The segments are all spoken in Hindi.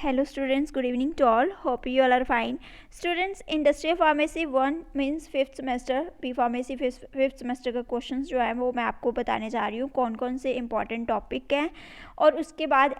Hello students, good evening to all. Hope you all are fine. Students, Industrial Pharmacy 1 means 5th semester, B pharmacy 5th semester का क्वेश्चंस जो है वो मैं आपको बताने जा रही हूँ कौन कौन से इंपॉर्टेंट टॉपिक हैं, और उसके बाद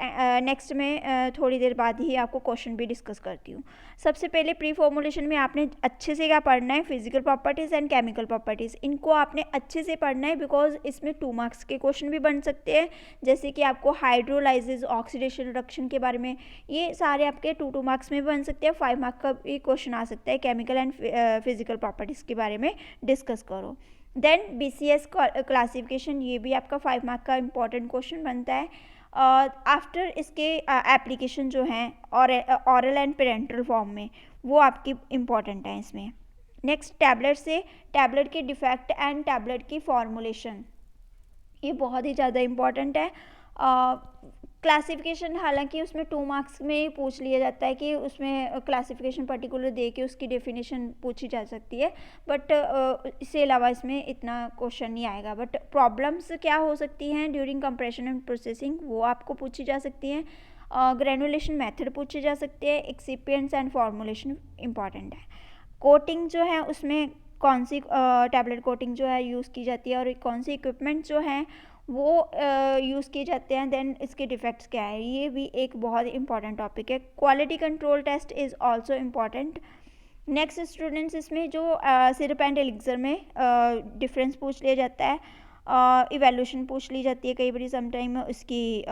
नेक्स्ट में थोड़ी देर बाद ही आपको क्वेश्चन भी डिस्कस करती हूँ. सबसे पहले प्री फॉर्मुलेशन में आपने अच्छे से क्या पढ़ना है, physical properties and chemical properties. इनको आपने अच्छे से पढ़ना है बिकॉज इसमें 2 मार्क्स के क्वेश्चन भी बन सकते हैं. जैसे कि आपको हाइड्रोलाइसिस, ऑक्सीडेशन रिडक्शन के बारे में, ये सारे आपके 2 मार्क्स में बन सकते हैं. 5 मार्क्स का भी क्वेश्चन आ सकता है, केमिकल एंड फिजिकल प्रॉपर्टीज़ के बारे में डिस्कस करो. देन BCS क्लासिफिकेशन, ये भी आपका 5 मार्क का इंपॉर्टेंट क्वेश्चन बनता है. आफ्टर इसके एप्लीकेशन जो हैं ऑरल एंड पेरेंटल फॉर्म में, वो आपकी इम्पॉर्टेंट है इसमें. नेक्स्ट टैबलेट से, टैबलेट के डिफेक्ट एंड टैबलेट की फॉर्मुलेशन, ये बहुत ही ज़्यादा इम्पॉर्टेंट है. क्लासिफिकेशन हालांकि उसमें 2 मार्क्स में ही पूछ लिया जाता है कि उसमें क्लासिफिकेशन पर्टिकुलर दे के उसकी डेफिनेशन पूछी जा सकती है, बट इससे अलावा इसमें इतना क्वेश्चन नहीं आएगा. बट प्रॉब्लम्स क्या हो सकती हैं ड्यूरिंग कंप्रेशन एंड प्रोसेसिंग, वो आपको पूछी जा सकती हैं. ग्रेनुलेशन मेथड पूछे जा सकते हैं. एक्सिपिएंट्स एंड फॉर्मुलेशन इंपॉर्टेंट है. कोटिंग जो है उसमें कौन सी टैबलेट कोटिंग जो है यूज़ की जाती है और कौन सी इक्विपमेंट जो हैं वो यूज़ किए जाते हैं. देन इसके डिफेक्ट्स क्या है, ये भी एक बहुत इंपॉर्टेंट टॉपिक है. Quality control test is also important. Next students, इसमें जो सिरप एंड एलिक्सर में डिफरेंस पूछ लिया जाता है. इवैल्यूएशन पूछ ली जाती है कई बार, समटाइम इसकी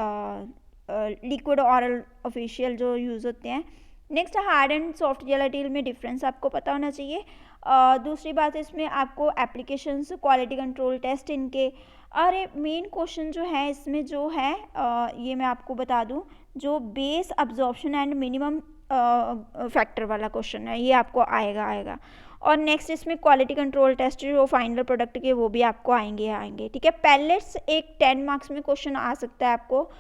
लिक्विड ऑरल ऑफिशियल जो यूज़ होते हैं. Next, hard and soft gelatin में डिफरेंस आपको पता होना चाहिए. दूसरी बात, इसमें आपको एप्लीकेशंस, क्वालिटी कंट्रोल टेस्ट इनके, और मेन क्वेश्चन जो है इसमें जो है ये मैं आपको बता दूं, जो base absorption and minimum factor वाला क्वेश्चन है, ये आपको आएगा. और नेक्स्ट इसमें क्वालिटी कंट्रोल टेस्ट जो फाइनल प्रोडक्ट के, वो भी आपको आएंगे. ठीक है. पैलेट्स एक 10 मार्क्स में क्वेश्चन आ सकता है आपको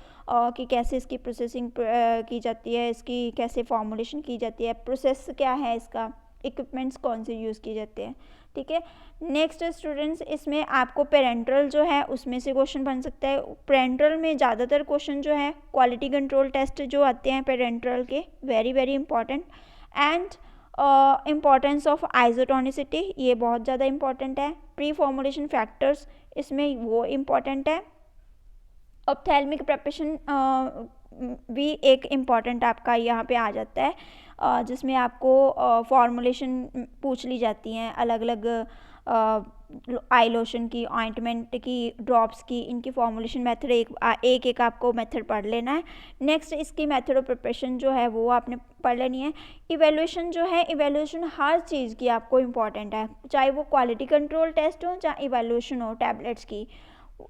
कि कैसे इसकी प्रोसेसिंग की जाती है, इसकी कैसे फॉर्मुलेशन की जाती है, प्रोसेस क्या है इसका, इक्विपमेंट्स कौन से यूज़ किए जाते हैं. ठीक है. नेक्स्ट स्टूडेंट्स, इसमें आपको पेरेंट्रल जो है उसमें से क्वेश्चन बन सकता है. पेरेंट्रल में ज़्यादातर क्वेश्चन जो है क्वालिटी कंट्रोल टेस्ट जो आते हैं पेरेंट्रल के, very very important. And importance of isotonicity, ये बहुत ज़्यादा इंपॉर्टेंट है. प्री फॉर्मुलेशन फैक्टर्स, इसमें वो इम्पॉर्टेंट है. ऑप्थेल्मिक प्रिपरेशन भी एक इम्पॉर्टेंट आपका यहाँ पे आ जाता है, जिसमें आपको फॉर्मुलेशन पूछ ली जाती हैं अलग अलग आई लोशन की, ऑइंटमेंट की, ड्रॉप्स की, इनकी फॉर्मुलेशन मेथड एक आपको मेथड पढ़ लेना है. नेक्स्ट, इसकी मेथड ऑफ प्रिपरेशन जो है वो आपने पढ़ लेनी है. इवैल्यूएशन जो है, इवैल्यूएशन हर चीज़ की आपको इम्पॉर्टेंट है, चाहे वो क्वालिटी कंट्रोल टेस्ट हो चाहे इवैल्यूएशन हो टैबलेट्स की,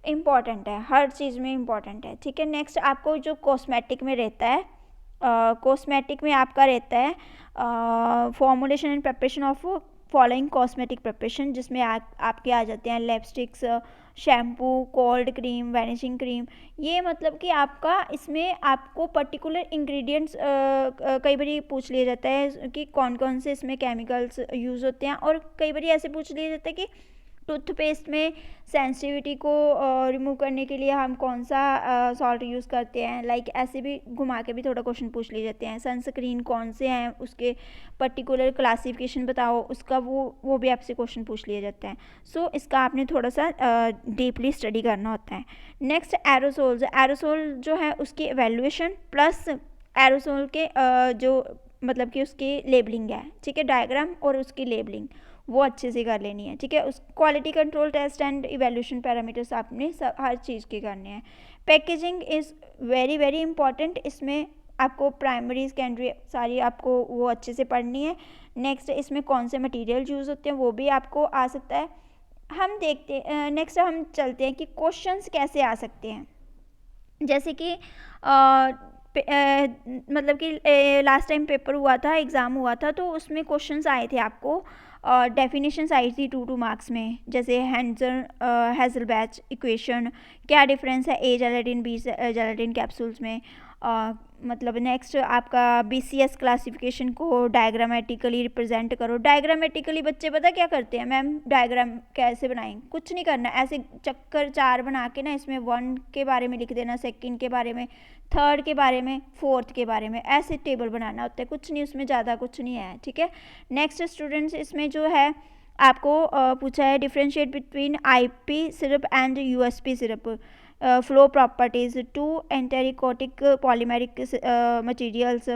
इम्पॉर्टेंट है, हर चीज़ में इम्पॉर्टेंट है. ठीक है. नेक्स्ट, आपको जो कॉस्मेटिक में रहता है, कॉस्मेटिक में आपका रहता है formulation and preparation of following cosmetic preparation, जिसमें आपके आ जाते हैं lipsticks, shampoo, cold cream, vanishing cream. ये मतलब कि आपका इसमें आपको पर्टिकुलर इंग्रेडिएंट्स कई बार पूछ लिया जाता है कि कौन कौन से इसमें केमिकल्स यूज़ होते हैं, और कई बार ऐसे पूछ लिया जाता है कि टूथपेस्ट में सेंसिटिविटी को रिमूव करने के लिए हम कौन सा सॉल्ट यूज़ करते हैं. लाइक ऐसे भी घुमा के भी थोड़ा क्वेश्चन पूछ लिए जाते हैं. सनस्क्रीन कौन से हैं, उसके पर्टिकुलर क्लासिफिकेशन बताओ, उसका वो भी आपसे क्वेश्चन पूछ लिए जाते हैं. सो इसका आपने थोड़ा सा डीपली स्टडी करना होता है. Next, aerosols. एरोसोल जो है उसकी एवेल्यूएशन प्लस एरोसोल के जो मतलब कि उसकी लेबलिंग है. ठीक है. डायग्राम और उसकी लेबलिंग वो अच्छे से कर लेनी है. ठीक है. उस quality control test and evaluation parameters आपने हर चीज़ के करने हैं. Packaging is very very important. इसमें आपको प्राइमरी सेकेंडरी सारी आपको वो अच्छे से पढ़नी है. नेक्स्ट, इसमें कौन से मटेरियल यूज़ होते हैं वो भी आपको आ सकता है. हम देखते नेक्स्ट हम चलते हैं कि क्वेश्चंस कैसे आ सकते हैं. जैसे कि मतलब कि लास्ट टाइम पेपर हुआ था, एग्ज़ाम हुआ था, तो उसमें क्वेश्चंस आए थे आपको, डेफिनेशंस आई थी 2 मार्क्स में. जैसे हेज़लबैच इक्वेशन, क्या डिफरेंस है ए जेलेटिन बी जेलेटिन कैप्सूल्स में, मतलब नेक्स्ट आपका BCS क्लासिफिकेशन को डायग्रामेटिकली रिप्रेजेंट करो। डायग्रामेटिकली बच्चे पता क्या करते हैं, मैम डायग्राम कैसे बनाएं, कुछ नहीं करना, ऐसे चक्कर 4 बना के ना इसमें 1 के बारे में लिख देना, सेकंड के बारे में, थर्ड के बारे में, फोर्थ के बारे में, ऐसे टेबल बनाना होता है, कुछ नहीं, उसमें ज़्यादा कुछ नहीं है, ठीक है। नेक्स्ट स्टूडेंट्स, इसमें जो है आपको पूछा है differentiate between IP syrup and USP syrup, flow properties, two enteric coated polymeric materials.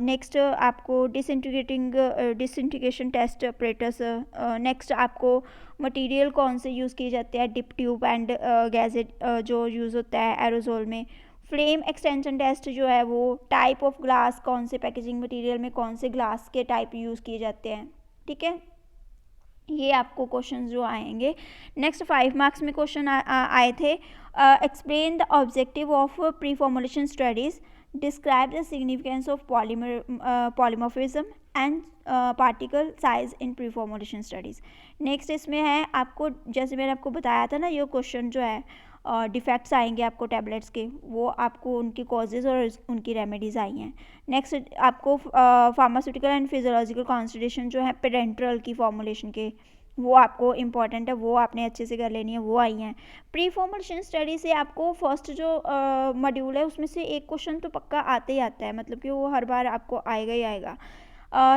Next आपको डिसइंटीग्रेशन टेस्ट ऑपरेटर्स। नेक्स्ट आपको मटेरियल कौन से यूज़ किए जाते हैं, डिप ट्यूब एंड गैजेट जो यूज़ होता है एरोजोल में। फ्लेम एक्सटेंशन टेस्ट जो है वो, टाइप ऑफ ग्लास, कौन से पैकेजिंग मटेरियल में कौन से ग्लास के टाइप यूज़ किए जाते हैं, ठीक है। ये आपको क्वेश्चन जो आएंगे। नेक्स्ट 5 मार्क्स में क्वेश्चन आए थे, explain the objective of pre formulation studies, describe the significance of polymorphism and particle size in pre formulation studies. Next इसमें है आपको, जैसे मैंने आपको बताया था ना, ये क्वेश्चन जो है डिफेक्ट्स आएंगे आपको टैबलेट्स के, वो आपको उनकी कॉजेज़ और उनकी रेमेडीज़ आई हैं। नेक्स्ट आपको फार्मास्यूटिकल एंड फिजियोलॉजिकल कॉन्सिडरेशन जो है पेडेंट्रल की फॉर्मुलेशन के, वो आपको इम्पॉर्टेंट है, वो आपने अच्छे से कर लेनी है, वो आई हैं। प्री फॉर्मुलेशन स्टडी से आपको फर्स्ट जो मॉड्यूल है उसमें से एक क्वेश्चन तो पक्का आते ही आता है, मतलब कि वो हर बार आपको आएगा ही आएगा।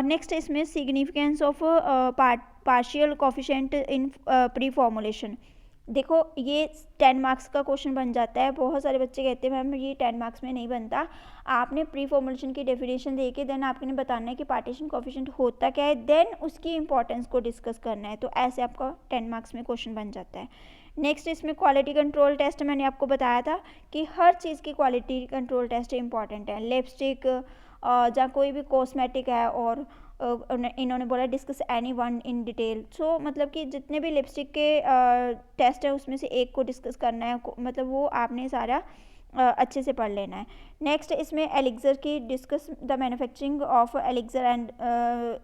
नेक्स्ट इसमें significance of partial coefficient in pre formulation. देखो ये 10 मार्क्स का क्वेश्चन बन जाता है। बहुत सारे बच्चे कहते हैं मैम ये 10 मार्क्स में नहीं बनता। आपने प्री फॉर्मुलेशन की डेफिनेशन दे के देन आपने बताना है कि पार्टीशन कोफिशिएंट होता क्या है, देन उसकी इंपॉर्टेंस को डिस्कस करना है, तो ऐसे आपका 10 मार्क्स में क्वेश्चन बन जाता है। नेक्स्ट इसमें क्वालिटी कंट्रोल टेस्ट, मैंने आपको बताया था कि हर चीज़ की क्वालिटी कंट्रोल टेस्ट इंपॉर्टेंट है। लिपस्टिक या कोई भी कॉस्मेटिक है, और इन्होंने बोला discuss any one in detail, so मतलब कि जितने भी लिपस्टिक के टेस्ट है उसमें से एक को डिस्कस करना है, मतलब वो आपने सारा अच्छे से पढ़ लेना है। नेक्स्ट इसमें एलिक्सर की, discuss the manufacturing of elixir and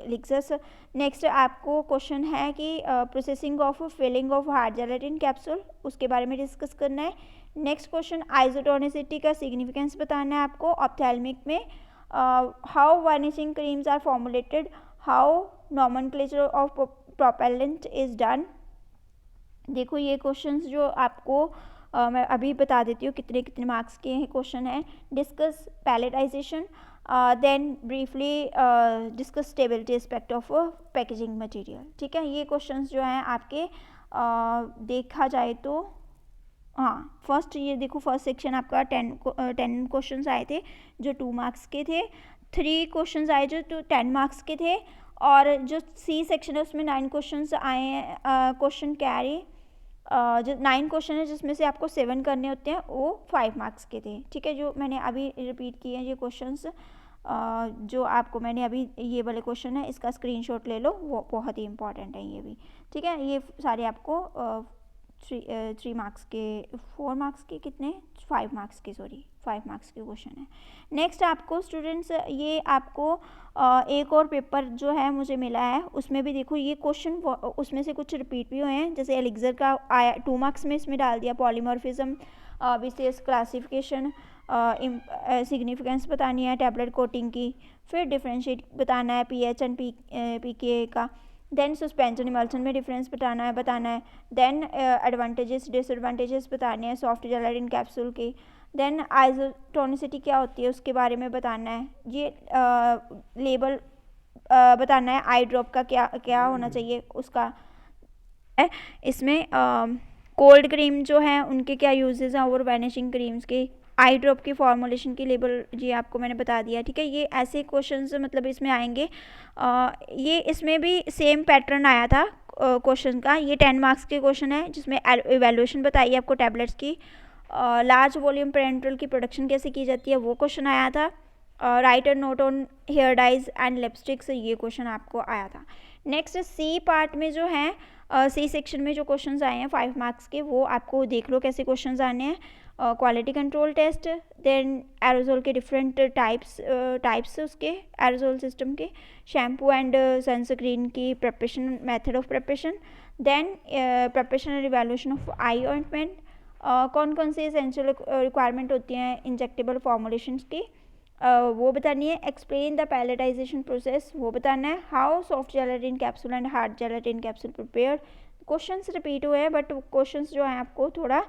elixirs. Next आपको क्वेश्चन है कि processing of filling of hard gelatin capsule, उसके बारे में डिस्कस करना है। नेक्स्ट क्वेश्चन आइसोटोनिसिटी का सिग्निफिकेंस बताना है आपको ऑप्थेल्मिक में। How vanishing creams are formulated, how nomenclature of propellant is done. देखो ये क्वेश्चंस जो आपको मैं अभी बता देती हूँ कितने कितने मार्क्स के क्वेश्चन हैं। Discuss pelletization, then briefly discuss stability aspect of packaging material, ठीक है। ये क्वेश्चंस जो हैं आपके देखा जाए तो, हाँ फर्स्ट ये देखो फर्स्ट सेक्शन आपका 10 क्वेश्चंस आए थे जो 2 मार्क्स के थे, 3 क्वेश्चंस आए जो 10 मार्क्स के थे, और जो C सेक्शन है उसमें 9 क्वेश्चंस आए हैं। क्वेश्चन कैरी जो 9 क्वेश्चन है जिसमें से आपको 7 करने होते हैं, वो 5 मार्क्स के थे, ठीक है। जो मैंने अभी रिपीट किए हैं ये क्वेश्चंस, जो आपको मैंने अभी ये वाले क्वेश्चन है इसका स्क्रीनशॉट ले लो, वो बहुत ही इंपॉर्टेंट है ये भी, ठीक है। ये सारे आपको 3 मार्क्स के, 4 मार्क्स के, कितने 5 मार्क्स के, सॉरी 5 मार्क्स के क्वेश्चन है। नेक्स्ट आपको स्टूडेंट्स ये आपको एक और पेपर जो है मुझे मिला है, उसमें भी देखो ये क्वेश्चन उसमें से कुछ रिपीट भी हुए हैं। जैसे एलिक्सर का आया 2 मार्क्स में, इसमें डाल दिया पॉलीमॉर्फिज्म, BCS क्लासिफिकेशन, सिग्निफिकेंस बतानी है टैबलेट कोटिंग की, फिर डिफरेंशिएट बताना है pH एंड pKa का, देन सस्पेंशन इमल्शन में डिफरेंस बताना है, देन एडवांटेजेस डिसएडवांटेजेस बताने हैं सॉफ्ट जेलेटिन कैप्सूल के, देन आइसोटोनिसिटी क्या होती है उसके बारे में बताना है, ये लेबल बताना है आई ड्रॉप का क्या क्या होना चाहिए उसका। इसमें कोल्ड क्रीम जो है उनके क्या यूजेस हैं, और वैनिशिंग क्रीम्स के, आई ड्रॉप की फॉर्मुलेशन की लेबल ये आपको मैंने बता दिया, ठीक है। ये ऐसे क्वेश्चंस मतलब इसमें आएंगे। ये इसमें भी सेम पैटर्न आया था क्वेश्चन का। ये 10 मार्क्स के क्वेश्चन है जिसमें इवैल्यूएशन बताई है आपको टैबलेट्स की। लार्ज वॉल्यूम पेरेंट्रल की प्रोडक्शन कैसे की जाती है वो क्वेश्चन आया था। Write a note on hair dyes and lipsticks, ये क्वेश्चन आपको आया था। नेक्स्ट C पार्ट में जो है C सेक्शन में जो क्वेश्चंस आए हैं 5 मार्क्स के, वो आपको देख लो कैसे क्वेश्चंस आने हैं। Quality control test, then aerosol के डिफरेंट टाइप्स उसके एरोजोल सिस्टम के, शैम्पू एंड सनस्क्रीन की preparation, method of preparation, then preparation and evaluation of eye ointment, कौन कौन से एसेंशियल रिक्वायरमेंट होती हैं इंजेक्टेबल फॉर्मुलेशंस की, वो बतानी है। एक्सप्लेन द पैलेटाइजेशन प्रोसेस, वो बताना है। How soft gelatin capsule and hard gelatin capsule prepare. Questions repeat हुए हैं बट क्वेश्चंस जो हैं आपको थोड़ा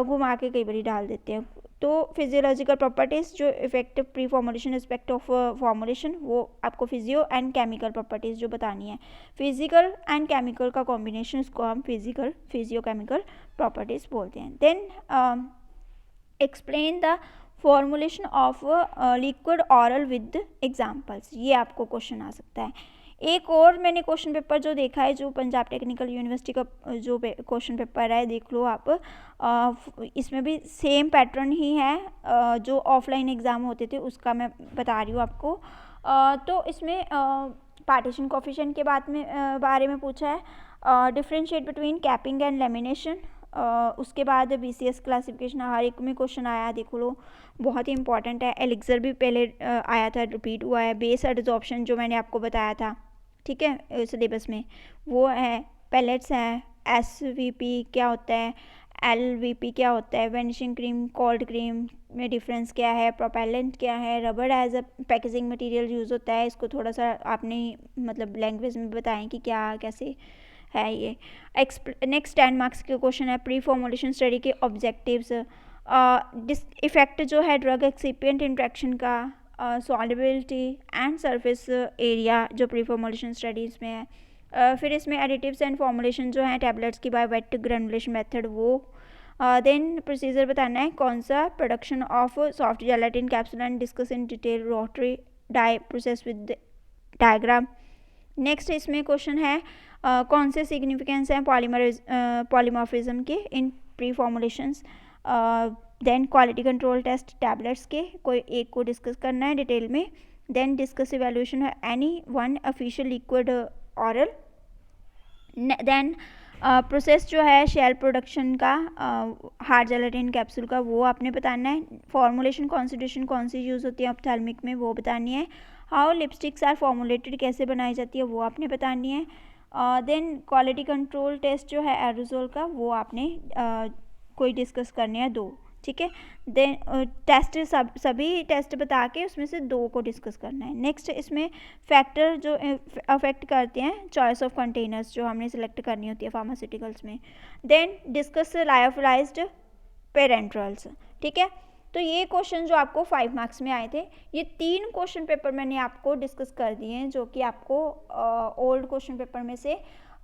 घुमा के कई बार डाल देते हैं। तो फिजियोलॉजिकल प्रॉपर्टीज़ जो effective preformulation aspect of formulation, वो आपको फिजियो एंड केमिकल प्रॉपर्टीज़ जो बतानी है। फिजिकल एंड केमिकल का कॉम्बिनेशन, इसको हम फिजियो केमिकल प्रॉपर्टीज़ बोलते हैं। Then explain the formulation of liquid oral with examples, ये आपको क्वेश्चन आ सकता है। एक और मैंने क्वेश्चन पेपर जो देखा है, जो पंजाब टेक्निकल यूनिवर्सिटी का जो क्वेश्चन पेपर है, देख लो आप, इसमें भी सेम पैटर्न ही है जो ऑफलाइन एग्ज़ाम होते थे उसका मैं बता रही हूँ आपको। तो इसमें पार्टीशन कोफिशिएंट के बारे में पूछा है। Differentiate between capping and lamination, उसके बाद BCS क्लासिफिकेशन हर एक में क्वेश्चन आया, देखो लो, बहुत ही इंपॉर्टेंट है। एलिक्सर भी पहले आया था, रिपीट हुआ है। बेस एडजॉर्प्शन जो मैंने आपको बताया था, ठीक है, सिलेबस में, वो है। पैलेट्स हैं, SVP क्या होता है, LVP क्या होता है, वेनिशिंग क्रीम, कोल्ड क्रीम में डिफरेंस क्या है, प्रोपेलेंट क्या है, rubber as a packaging material use होता है। इसको थोड़ा सा आपने मतलब लैंग्वेज में बताएं कि क्या कैसे है ये। नेक्स्ट 10 मार्क्स के क्वेश्चन है। प्री फॉर्मुलेशन स्टडी के ऑब्जेक्टिव्स, इफेक्ट जो है ड्रग एक्सिपिएंट इंट्रैक्शन का, सॉल्युबिलिटी एंड सरफेस एरिया जो प्री फॉर्मुलेशन स्टडीज़ में है। फिर इसमें एडिटिव्स एंड फॉर्मुलेशन जो है टैबलेट्स की बाय वेट ग्रेनुलेशन मेथड, वो। देन प्रोसीजर बताना है कौन सा, production of soft gelatin capsule and discuss in detail rotary die process with diagram. Next इसमें क्वेश्चन है कौन से सिग्निफिकेंस हैं पॉलीमॉर्फिज्म के in preformulations. Then quality control test tablets के कोई एक को डिस्कस करना है डिटेल में। देन डिस्कस इवैल्यूएशन है any one official liquid oral. Then process जो है शेल प्रोडक्शन का हार्ड जेलेटिन कैप्सूल का, वो आपने बताना है। फॉर्मुलेशन कॉन्सेंट्रेशन कौन सी यूज़ होती है ऑप्थेल्मिक में, वो बतानी है। हाउ लिपस्टिक्स आर फॉर्मुलेटेड, कैसे बनाई जाती है, वो आपने बतानी है। देन क्वालिटी कंट्रोल टेस्ट जो है एरोजोल का, वो आपने कोई डिस्कस करने हैं, 2, ठीक है। देन टेस्ट सभी टेस्ट बता के उसमें से 2 को डिस्कस करना है। नेक्स्ट इसमें फैक्टर जो अफेक्ट करते हैं चॉइस ऑफ कंटेनर्स जो हमने सेलेक्ट करनी होती है फार्मास्यूटिकल्स में। देन डिस्कस लायोफिलाइज्ड पेरेंट्रल्स, ठीक है। तो ये क्वेश्चन जो आपको 5 मार्क्स में आए थे, ये 3 क्वेश्चन पेपर मैंने आपको डिस्कस कर दिए हैं, जो कि आपको ओल्ड क्वेश्चन पेपर में से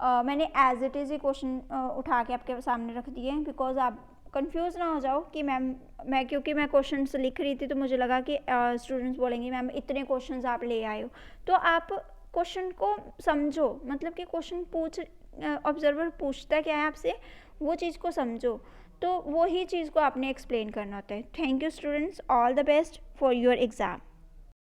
मैंने एज इट इज़ ही क्वेश्चन उठा के आपके सामने रख दिए हैं, बिकॉज आप कंफ्यूज ना हो जाओ कि मैं क्योंकि मैं क्वेश्चंस लिख रही थी तो मुझे लगा कि स्टूडेंट्स बोलेंगे मैम इतने क्वेश्चंस आप ले आए हो। तो आप क्वेश्चन को समझो, मतलब कि क्वेश्चन ऑब्जर्वर पूछता क्या है आपसे, वो चीज़ को समझो, तो वो ही चीज़ को आपने एक्सप्लेन करना होता है। Thank you students, all the best for your exam.